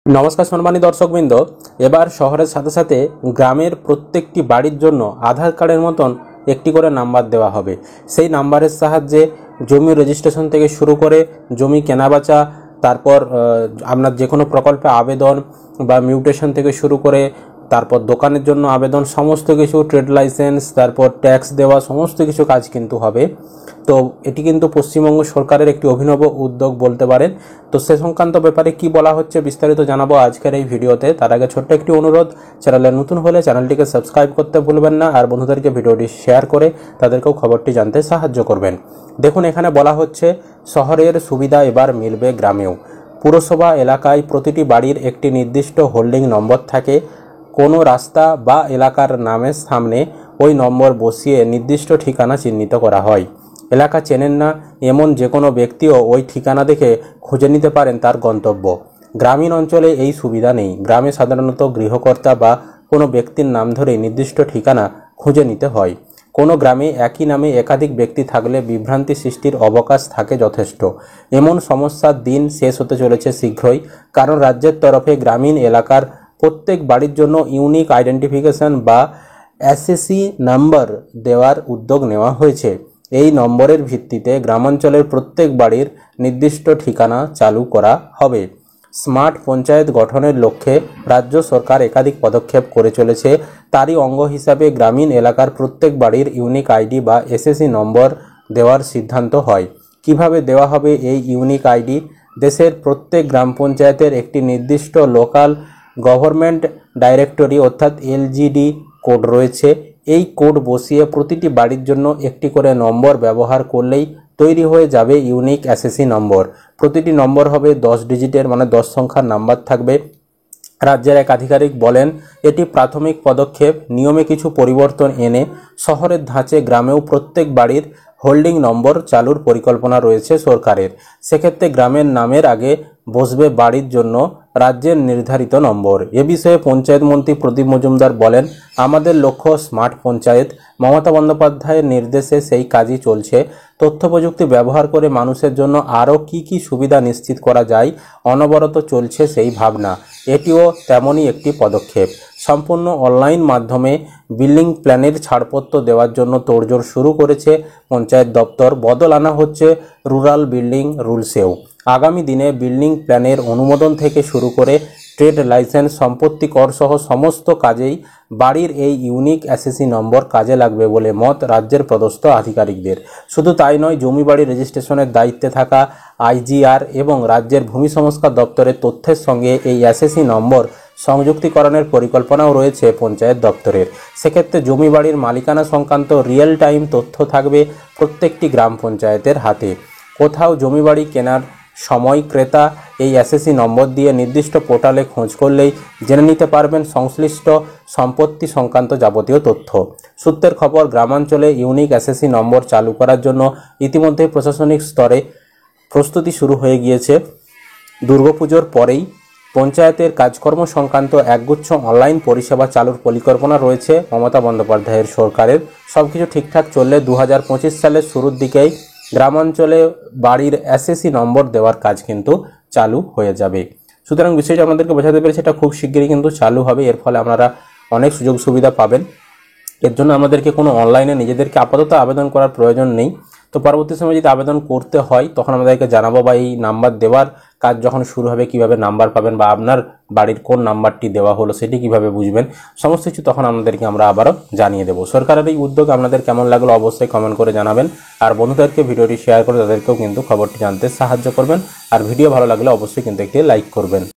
নমস্কার সম্মানিত দর্শকবৃন্দ। এবার শহরের সাথে সাথে গ্রামের প্রত্যেকটি বাড়ির জন্য আধার কার্ডের মতন একটি করে নাম্বার দেওয়া হবে। সেই নাম্বারের সাহায্যে জমি রেজিস্ট্রেশন থেকে শুরু করে জমি কেনাবেচা, তারপর আপনার যে কোনো প্রকল্পে আবেদন বা মিউটেশন থেকে শুরু করে তারপর দোকানের জন্য আবেদন, সমস্ত কিছু, ট্রেড লাইসেন্স, তারপর ট্যাক্স দেওয়া, সমস্ত কিছু কাজ কিন্তু হবে। তো এটি কিন্তু পশ্চিমবঙ্গ সরকারের একটি অভিনব উদ্যোগ বলতে পারেন। তো সে সংক্রান্ত ব্যাপারে কি বলা হচ্ছে বিস্তারিত জানাবো আজকের এই ভিডিওতে। তার আগে ছোট্ট একটি অনুরোধ, চ্যানেলে নতুন হলে চ্যানেলটিকে সাবস্ক্রাইব করতে ভুলবেন না, আর বন্ধুদেরকে ভিডিওটি শেয়ার করে তাদেরকেও খবরটি জানতে সাহায্য করবেন। দেখুন, এখানে বলা হচ্ছে শহরের সুবিধা এবার মিলবে গ্রামেও। পুরসভা এলাকায় প্রতিটি বাড়ির একটি নির্দিষ্ট হোল্ডিং নম্বর থাকে। কোনো রাস্তা বা এলাকার নামের সামনে ওই নম্বর বসিয়ে নির্দিষ্ট ঠিকানা চিহ্নিত করা হয়। এলাকা চেনেন না এমন যে কোনো ব্যক্তিও ওই ঠিকানা দেখে খুঁজে নিতে পারেন তার গন্তব্য। গ্রামীণ অঞ্চলে এই সুবিধা নেই। গ্রামে সাধারণত গৃহকর্তা বা কোনো ব্যক্তির নাম ধরে নির্দিষ্ট ঠিকানা খুঁজে নিতে হয়। কোনো গ্রামে একই নামে একাধিক ব্যক্তি থাকলে বিভ্রান্তি সৃষ্টির অবকাশ থাকে যথেষ্ট। এমন সমস্যার দিন শেষ হতে চলেছে শীঘ্রই, কারণ রাজ্যের তরফে গ্রামীণ এলাকার প্রত্যেক বাড়ির জন্য ইউনিক আইডেন্টিফিকেশন বা এসএসসি নাম্বার দেওয়ার উদ্যোগ নেওয়া হয়েছে। এই নম্বরের ভিত্তিতে গ্রামাঞ্চলের প্রত্যেক বাড়ির নির্দিষ্ট ঠিকানা চালু করা হবে। স্মার্ট পঞ্চায়েত গঠনের লক্ষ্যে রাজ্য সরকার একাধিক পদক্ষেপ করে চলেছে। তারই অঙ্গ হিসাবে গ্রামীণ এলাকার প্রত্যেক বাড়ির ইউনিক আইডি বা এসএসসি নম্বর দেওয়ার সিদ্ধান্ত হয়। কিভাবে দেওয়া হবে এই ইউনিক আইডি? দেশের প্রত্যেক গ্রাম পঞ্চায়েতের একটি নির্দিষ্ট লোকাল গভর্নমেন্ট ডাইরেক্টরি অর্থাৎ এলজিডি কোড রয়েছে। এই কোড বসিয়ে প্রতিটি বাড়ির জন্য একটি করে নম্বর ব্যবহার করলেই তৈরি হয়ে যাবে ইউনিক এসএসসি নম্বর। প্রতিটি নম্বর হবে 10 ডিজিটের, মানে 10 সংখ্যার নাম্বার থাকবে। রাজ্যের এক আধিকারিক বলেন, এটি প্রাথমিক পদক্ষেপ। নিয়মে কিছু পরিবর্তন এনে শহরের ধাঁচে গ্রামেও প্রত্যেক বাড়ির হোল্ডিং নম্বর চালুর পরিকল্পনা রয়েছে সরকারের। সেক্ষেত্রে গ্রামের নামের আগে বসবে বাড়ির জন্য রাজ্যের নির্ধারিত নম্বর। এ বিষয়ে পঞ্চায়েত মন্ত্রী প্রদীপ মজুমদার বলেন, আমাদের লক্ষ্য স্মার্ট পঞ্চায়েত। মমতা বন্দ্যোপাধ্যায়ের নির্দেশে সেই কাজই চলছে। তথ্য প্রযুক্তি ব্যবহার করে মানুষের জন্য আরও কি সুবিধা নিশ্চিত করা যায়, অনবরত চলছে সেই ভাবনা। এটিও তেমনই একটি পদক্ষেপ। সম্পূর্ণ অনলাইন মাধ্যমে বিল্ডিং প্ল্যানের ছাড়পত্র দেওয়ার জন্য তোড়জোড় শুরু করেছে পঞ্চায়েত দপ্তর। বদল আনা হচ্ছে রুরাল বিল্ডিং রুলসেও। আগামী দিনে বিল্ডিং প্ল্যানের অনুমোদন থেকে শুরু করে ট্রেড লাইসেন্স, সম্পত্তি কর সহ সমস্ত কাজেই বাড়ির এই ইউনিক এসএসসি নম্বর কাজে লাগবে বলে মত রাজ্যের পদস্থ আধিকারিকদের। শুধু তাই নয়, জমি বাড়ি রেজিস্ট্রেশনের দায়িত্বে থাকা আইজিআর এবং রাজ্যের ভূমি সংস্কার দপ্তরের তথ্যের সঙ্গে এই এসএসসি নম্বর সংযুক্তিকরণের পরিকল্পনাও রয়েছে পঞ্চায়েত দপ্তরের। সেক্ষেত্রে জমি বাড়ির মালিকানা সংক্রান্ত রিয়েল টাইম তথ্য থাকবে প্রত্যেকটি গ্রাম পঞ্চায়েতের হাতে। কোথাও জমি বাড়ি কেনার সময় ক্রেতা এই এসএসসি নম্বর দিয়ে নির্দিষ্ট পোর্টালে খোঁজ করলেই জেনে নিতে পারবেন সংশ্লিষ্ট সম্পত্তি সংক্রান্ত যাবতীয় তথ্য। সূত্রের খবর, গ্রামাঞ্চলে ইউনিক এসএসসি নম্বর চালু করার জন্য ইতিমধ্যে প্রশাসনিক স্তরে প্রস্তুতি শুরু হয়ে গিয়েছে। দুর্গাপুজোর পরেই পঞ্চায়েতের কাজকর্ম সংক্রান্ত একগুচ্ছ অনলাইন পরিষেবা চালুর পরিকল্পনা রয়েছে মমতা বন্দ্যোপাধ্যায়ের সরকারের। সবকিছু ঠিকঠাক চললে 2025 সালের শুরুর দিকেই গ্রামাঞ্চলে বাড়ির এসএসসি নম্বর দেওয়ার কাজ কিন্তু চালু হয়ে যাবে। সুতরাং বিষয়টা আপনাদেরকে বোঝাতে পেরেছি, এটা খুব শিগগিরই কিন্তু চালু হবে। এর ফলে আপনারা অনেক সুযোগ সুবিধা পাবেন। এর জন্য আমাদেরকে কোনো অনলাইনে নিজেদেরকে আপাতত আবেদন করার প্রয়োজন নেই। তো পরবর্তী সময় যদি আবেদন করতে হয় তখন আমাদেরকে জানাবো, বা এই নাম্বার দেওয়ার কাজ যখন শুরু হবে কিভাবে নাম্বার পাবেন, বা আপনার বাড়ির কোন নাম্বারটি দেওয়া হলো সেটি কিভাবে বুঝবেন, সমস্ত কিছু তখন আপনাদেরকে আমরা আবারও জানিয়ে দেবো। সরকারের এই উদ্যোগ আপনাদের কেমন লাগলো অবশ্যই কমেন্ট করে জানাবেন, আর বন্ধুদেরকে ভিডিওটি শেয়ার করে তাদেরকেও কিন্তু খবরটি জানতে সাহায্য করবেন। আর ভিডিও ভালো লাগলে অবশ্যই কিন্তু একটি লাইক করবেন।